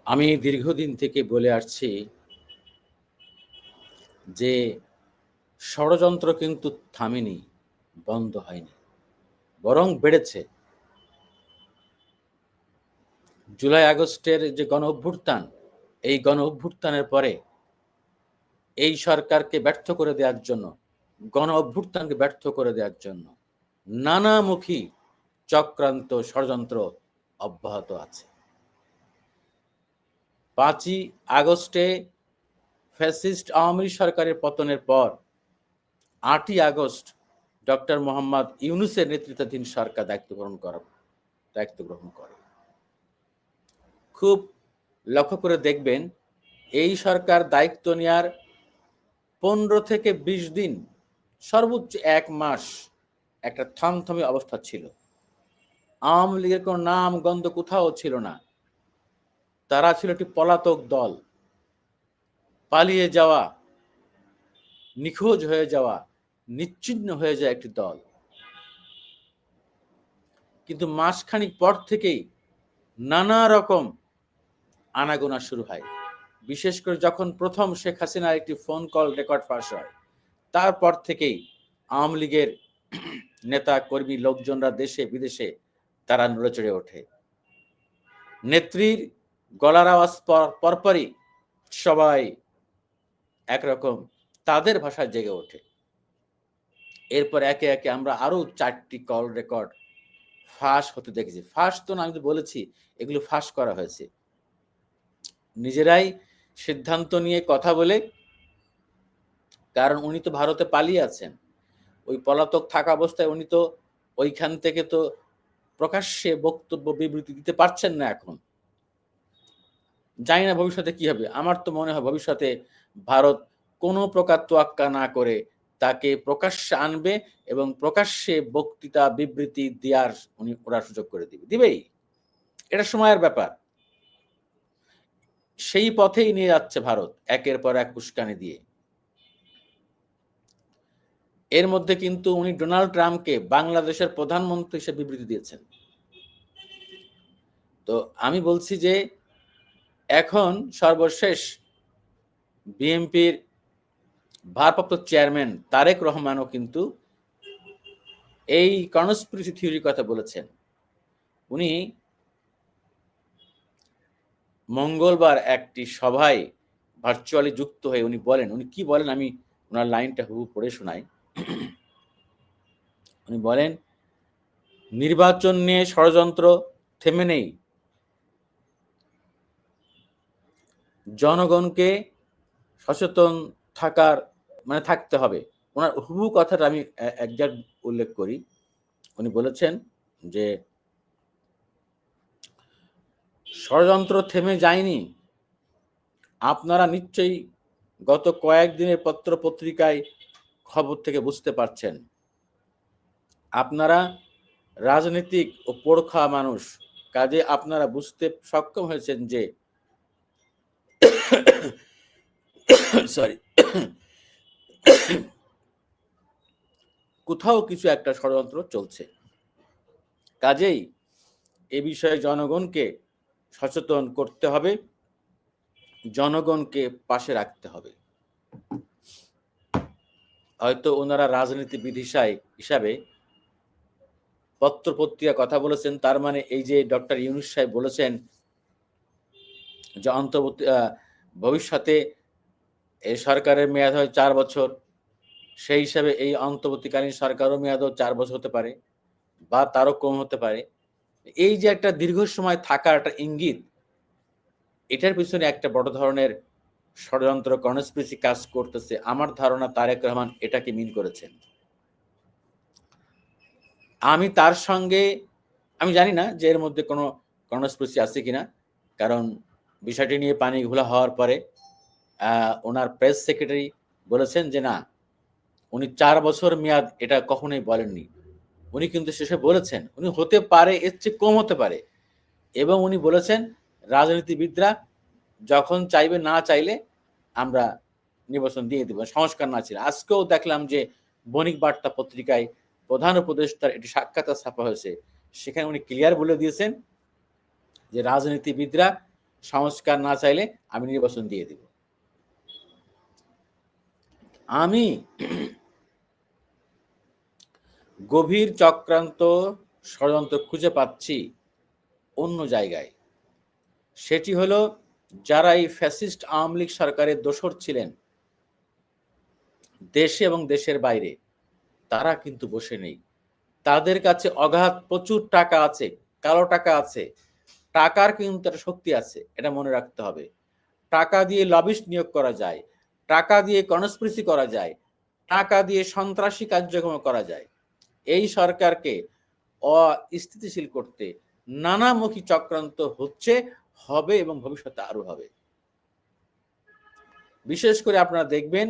আমি দীর্ঘদিন থেকে বলে আসছি যে ষড়যন্ত্র কিন্তু থামেনি, বন্ধ হয়নি, বরং বেড়েছে। জুলাই আগস্টের যে গণঅভ্যুত্থান, এই গণঅভ্যুত্থানের পরে এই সরকারকে ব্যর্থ করে দেওয়ার জন্য, গণঅভ্যুত্থানকে ব্যর্থ করে দেওয়ার জন্য নানামুখী চক্রান্ত, ষড়যন্ত্র অব্যাহত আছে। ৫ই আগস্টে ফ্যাসিস্ট আওয়ামী সরকারের পতনের পর ৮ই আগস্ট ডক্টর মোহাম্মদ ইউনূসের নেতৃত্বাধীন সরকার দায়িত্ব গ্রহণ করে। খুব লক্ষ্য করে দেখবেন, এই সরকার দায়িত্ব নেওয়ার ১৫ থেকে ২০ দিন, সর্বোচ্চ ১ মাস একটা থমথমে অবস্থা ছিল। আওয়ামী লীগের কোনো নাম গন্ধ কোথাও ছিল না। তারা ছিল একটি পলাতক দল, পালিয়ে যাওয়া, নিখোঁজ হয়ে যাওয়া, নিশ্চিহ্ন হয়ে যায় একটি দল। কিন্তু মাসখানেক পর থেকেই নানা রকম আনাগোনা শুরু হয়। বিশেষ করে যখন প্রথম শেখ হাসিনার একটি ফোন কল রেকর্ড ফাঁস হয়, তারপর থেকেই আওয়ামী লীগের নেতা কর্মী লোকজনরা দেশে বিদেশে তারা নড়ে চড়ে ওঠে। নেত্রীর গলার আওয়াজ পরপরই সবাই একরকম তাদের ভাষায় জেগে ওঠে। এরপর একে একে আমরা আরো ৪টি কল রেকর্ড ফাঁস হতে দেখেছি। ফাঁস তো না, আমি তো বলেছি এগুলো ফাঁস করা হয়েছে। নিজেরাই সিদ্ধান্ত নিয়ে কথা বলে, কারণ উনি তো ভারতে পালিয়ে আছেন। ওই পলাতক থাকা অবস্থায় উনি তো ওইখান থেকে তো প্রকাশ্যে বক্তব্য বিবৃতি দিতে পারছেন না এখন। জানি না ভবিষ্যতে কি হবে। আমার তো মনে হয় ভবিষ্যতে ভারত কোনো প্রকার তোয়াক্কা না করে তাকে প্রকাশ্যে আনবে এবং প্রকাশ্যে বক্তৃতা বিবৃতি দেওয়ার ওরা সুযোগ করে দিবে। দিবেই। এটা সময়ের ব্যাপার। সেই পথেই নিয়ে যাচ্ছে ভারত একের পর এক উস্কানি দিয়ে। এর মধ্যে কিন্তু উনি ডোনাল্ড ট্রাম্পকে বাংলাদেশের প্রধানমন্ত্রী হিসেবে বিবৃতি দিয়েছেন। তো আমি বলছি যে এখন সর্বশেষ বিএনপির ভারপ্রাপ্ত চেয়ারম্যান তারেক রহমানও কিন্তু এই কনস্পিরেসি থিওরির কথা বলেছেন। উনি মঙ্গলবার একটি সভায় ভার্চুয়ালি যুক্ত হয়ে উনি বলেন, উনি কি বলেন আমি ওনার লাইনটা হুবহু পড়ে শোনাই। উনি বলেন, নির্বাচন নিয়ে ষড়যন্ত্র থেমে নেই, জনগণকে সচেতন থাকতে হবে। ওনার হুবহু কথাটা আমি একজাক্ট উল্লেখ করি। উনি বলেছেন যে ষড়যন্ত্র থেমে যায়নি। আপনারা নিশ্চয়ই গত কয়েকদিনের পত্র পত্রিকায় খবর থেকে বুঝতে পারছেন। আপনারা রাজনীতিক ও পোড়খা মানুষ, কাজে আপনারা বুঝতে সক্ষম হয়েছেন যে সরি কোথাও কিছু একটা ষড়যন্ত্র চলছে। কাজেই এ বিষয়ে জনগণকে সচেতন করতে হবে, জনগণকে পাশে রাখতে হবে। হয়তো ওনারা রাজনীতিবিদ হিসাবে পত্র পত্রিকা কথা বলেছেন, তার মানে এই যে ডক্টর ইউনূস সাহেব বলেছেন যে ভবিষ্যতে এই সরকারের মেয়াদ হয় ৪ বছর, সেই হিসাবে এই অন্তর্বর্তীকালীন সরকারও মেয়াদও ৪ বছর হতে পারে বা তারও কম হতে পারে। এই যে একটা দীর্ঘ সময় থাকার একটা ইঙ্গিত, এটার পিছনে একটা বড় ধরনের ষড়যন্ত্র কনস্পিরেসি কাজ করতেছে। আমার ধারণা তারেক রহমান এটাকে মিন করেছেন। আমি তার সঙ্গে আমি জানি না যে এর মধ্যে কোনো কনস্পিরেসি আছে কিনা, কারণ বিষয়টি নিয়ে পানি ঘোলা হওয়ার পরে ওনার প্রেস সেক্রেটারি বলেছেন যে না, উনি ৪ বছর মেয়াদ এটা কখনোই বলেননি। উনি কিন্তু শেষে বলেছেন উনি হতে পারে, এর চেয়ে কম হতে পারে, এবং উনি বলেছেন রাজনীতিবিদরা যখন চাইবে, না চাইলে আমরা নির্বাচন দিয়ে দেব, সংস্কার না ছিল। আজকেও দেখলাম যে বণিক বার্তা পত্রিকায় প্রধান উপদেষ্টার একটি সাক্ষাৎকার ছাপা হয়েছে, সেখানে উনি ক্লিয়ার বলে দিয়েছেন যে রাজনীতিবিদরা সংস্কার না চাইলে আমি নির্বাচন দিয়ে দিব। আমি গভীর চক্রান্ত ষড়যন্ত্র খুঁজে পাচ্ছি অন্য জায়গায়। সেটি হলো যারা এই ফ্যাসিস্ট আওয়ামী লীগ সরকারের দোসর ছিলেন দেশে এবং দেশের বাইরে, তারা কিন্তু বসে নেই। তাদের কাছে অগাধ প্রচুর টাকা আছে, কালো টাকা আছে। টাকার কিন্তু একটা শক্তি আছে, এটা মনে রাখতে হবে। টাকা দিয়ে লবিস্ট নিয়োগ করা যায়, টাকা দিয়ে কনস্পিরেসি করা যায়, টাকা দিয়ে সন্ত্রাসী কার্যক্রম করা যায়। এই সরকারকে অস্থিতিশীল করতে নানামুখী চক্রান্ত হচ্ছে, হবে এবং ভবিষ্যতে আরো হবে। বিশেষ করে আপনারা দেখবেন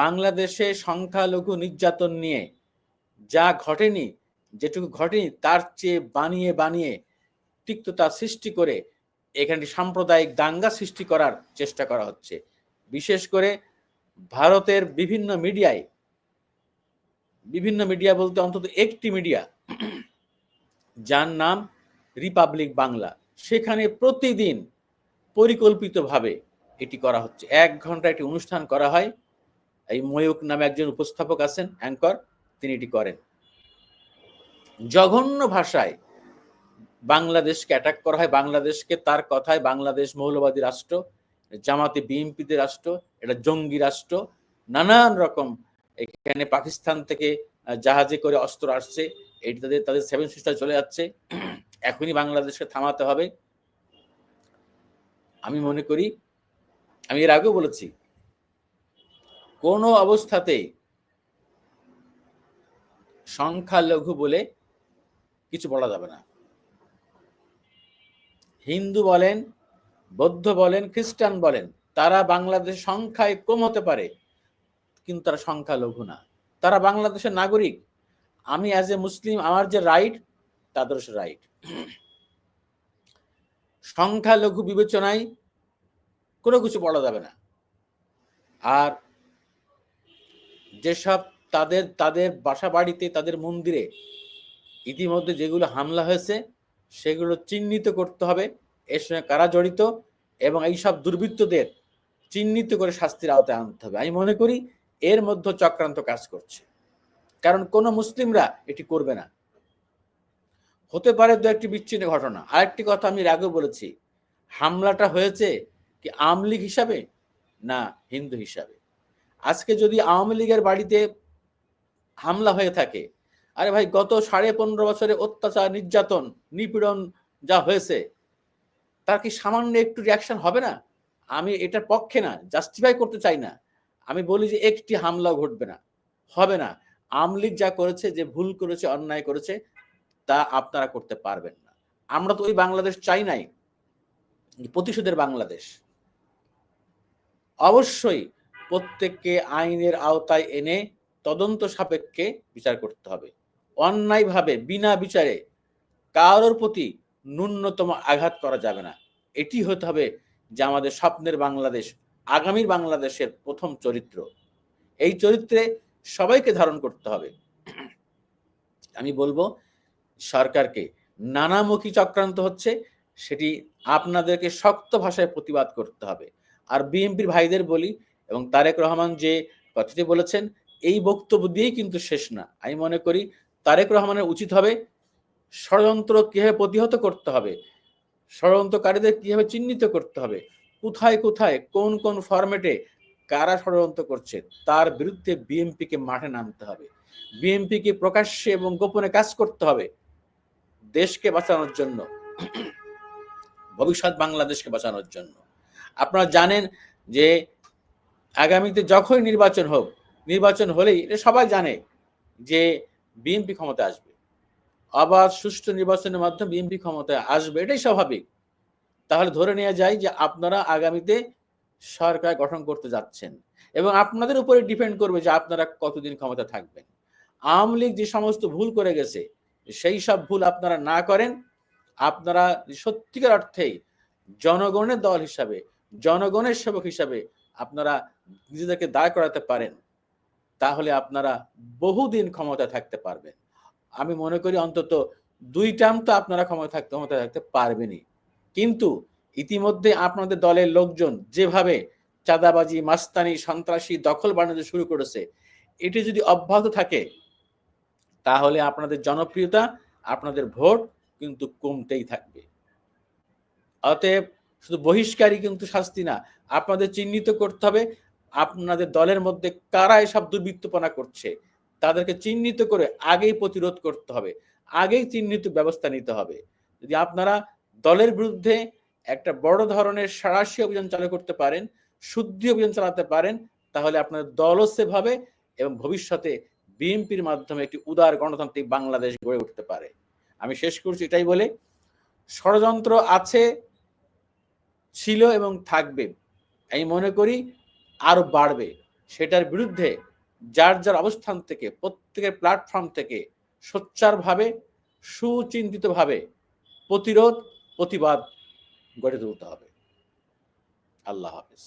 বাংলাদেশে সংখ্যালঘু নির্যাতন নিয়ে যা ঘটেনি, যেটুকু ঘটেনি তার চেয়ে বানিয়ে বানিয়ে তিক্ততা সৃষ্টি করে এখানে সাম্প্রদায়িক দাঙ্গা সৃষ্টি করার চেষ্টা করা হচ্ছে। বিশেষ করে ভারতের বিভিন্ন মিডিয়া বলতে অন্তত একটি মিডিয়া যার নাম রিপাবলিক বাংলা, সেখানে প্রতিদিন পরিকল্পিতভাবে এটি করা হচ্ছে। 1 ঘন্টা একটি অনুষ্ঠান করা হয়, এই ময়ূক নামে একজন উপস্থাপক আছেন, অ্যাঙ্কর, তিনি এটি করেন। জঘন্য ভাষায় বাংলাদেশকে অ্যাটাক করা হয়। বাংলাদেশকে তার কথায় বাংলাদেশ মৌলবাদী রাষ্ট্র, জামাতে বিএনপিতে রাষ্ট্র, এটা জঙ্গি রাষ্ট্র, নানান রকম এখানে পাকিস্তান থেকে জাহাজে করে অস্ত্র আসছে, এটি তাদের 7 সিস্টার চলে যাচ্ছে, এখনই বাংলাদেশকে থামাতে হবে। আমি মনে করি, আমি এর আগেও বলেছি, কোনো অবস্থাতেই সংখ্যালঘু বলে কিছু বলা যাবে না। হিন্দু বলেন, বৌদ্ধ বলেন, খ্রিস্টান বলেন, তারা বাংলাদেশ সংখ্যায় কম হতে পারে, কিন্তু তারা সংখ্যালঘু না, তারা বাংলাদেশের নাগরিক। আমি অ্যাজ এ মুসলিম, আমার যে রাইট, তাদের সে রাইট। সংখ্যালঘু বিবেচনায় কোনো কিছু বলা যাবে না। আর যেসব তাদের বাসা বাড়িতে, তাদের মন্দিরে ইতিমধ্যে যেগুলো হামলা হয়েছে সেগুলো চিহ্নিত করতে হবে, এর সঙ্গে কারা জড়িত, এবং এইসব দুর্বৃত্তদের চিহ্নিত করে শাস্তির আওতায় আনতে হবে। আমি মনে করি এর মধ্যে চক্রান্ত কাজ করছে, কারণ কোন মুসলিমরা এটি করবে না। হতে পারে দু একটি বিচ্ছিন্ন ঘটনা। আরেকটি কথা আমি আগেও বলেছি, হামলাটা হয়েছে কি আওয়ামী লীগ হিসাবে না হিন্দু হিসাবে। আজকে যদি আওয়ামী লীগের বাড়িতে হামলা হয়ে থাকে, আরে ভাই, গত 15.5 বছরে অত্যাচার, নির্যাতন, নিপীড়ন যা হয়েছে, তার কি সামান্য একটু রিয়াকশন হবে না? আমি এটার পক্ষে না, জাস্টিফাই করতে চাই না, আমি বলি যে একটি হামলা ঘটবে না, হবে না। আওয়ামী লীগ যা করেছে, যে ভুল করেছে, অন্যায় করেছে, তা আপনারা করতে পারবেন না। আমরা তো ওই বাংলাদেশ চাই নাই, প্রতিশোধের বাংলাদেশ। অবশ্যই প্রত্যেককে আইনের আওতায় এনে তদন্ত সাপেক্ষে বিচার করতে হবে। অন্যায়ভাবে বিনা বিচারে কারোর প্রতি ন্যূনতম আঘাত করা যাবে না। এটি হতে হবে যে আমাদের স্বপ্নের বাংলাদেশ, আগামীর বাংলাদেশের প্রথম চরিত্র। এই চরিত্রে সবাইকে ধারণ করতে হবে। আমি বলবো সরকারকে, নানামুখী চক্রান্ত হচ্ছে, সেটি আপনাদেরকে শক্ত ভাষায় প্রতিবাদ করতে হবে। আর বিএনপির ভাইদের বলি, এবং তারেক রহমান যে কথাটি বলেছেন, এই বক্তব্য দিয়েই কিন্তু শেষ না। আমি মনে করি তারেক রহমানের উচিত হবে ষড়যন্ত্র কিভাবে প্রতিহত করতে হবে, ষড়যন্ত্রকারীদের কিভাবে চিহ্নিত করতে হবে, কোথায় কোথায় কোন কোন ফরম্যাটে কারা ষড়যন্ত্র করছে, তার বিরুদ্ধে বিএনপিকে মাঠে নামতে হবে। বিএনপিকে প্রকাশ্যে এবং গোপনে কাজ করতে হবে দেশকে বাঁচানোর জন্য, ভবিষ্যৎ বাংলাদেশকে বাঁচানোর জন্য। আপনারা জানেন যে আগামীতে যখনই নির্বাচন হোক, নির্বাচন হলেই এটা সবাই জানে যে বিএনপি ক্ষমতায় আসবে, আবার সুষ্ঠু নির্বাচনের মাধ্যমে বিএনপি ক্ষমতায় আসবে, এটাই স্বাভাবিক। তাহলে ধরে নেওয়া যায় যে আপনারা আগামীতে সরকার গঠন করতে যাচ্ছেন, এবং আপনাদের উপরে ডিপেন্ড করবে যে আপনারা কতদিন ক্ষমতা থাকবেন। আওয়ামী লীগ যে সমস্ত ভুল করে গেছে, সেই সব ভুল আপনারা না করেন, আপনারা সত্যিকার অর্থেই জনগণের দল হিসাবে, জনগণের সেবক হিসাবে আপনারা নিজেদেরকে দাঁড় করাতে পারেন, তাহলে আপনারা বহুদিন ক্ষমতায় থাকতে পারবেন। আমি মনে করি অন্তত 2 টার্ম তো আপনারা ক্ষমতায় থাকতে পারবেনই। কিন্তু ইতিমধ্যে আপনাদের দলের লোকজন যেভাবে চাঁদাবাজি, মাস্তানি, সন্ত্রাসী, দখল বাণিজ্য শুরু করেছে, এটি যদি অব্যাহত থাকে তাহলে আপনাদের জনপ্রিয়তা, আপনাদের ভোট কিন্তু কমতেই থাকবে। অতএব শুধু বহিষ্কারই কিন্তু শাস্তি না, আপনাদের চিহ্নিত করতে হবে আপনাদের দলের মধ্যে কারা এসব দুর্বৃত্তপনা করছে, তাদেরকে চিহ্নিত করে আগেই প্রতিরোধ করতে হবে, আগেই চিহ্নিত ব্যবস্থা নিতে হবে। যদি আপনারা দলের বিরুদ্ধে একটা বড় ধরনের সাঁড়াশি অভিযান চালু করতে পারেন, শুদ্ধি অভিযান চালাতে পারেন, তাহলে আপনার দলও সেভ হবে এবং ভবিষ্যতে বিএনপির মাধ্যমে একটি উদার গণতান্ত্রিক বাংলাদেশ গড়ে উঠতে পারে। আমি শেষ করছি এটাই বলে, ষড়যন্ত্র আছে, ছিল এবং থাকবে, আমি মনে করি আরো বাড়বে। সেটার বিরুদ্ধে যার যার অবস্থান থেকে, প্রত্যেকের প্ল্যাটফর্ম থেকে সোচ্চারভাবে, সুচিন্তিতভাবে প্রতিরোধ, প্রতিবাদ গড়ে তুলতে হবে। আল্লাহ হাফেজ।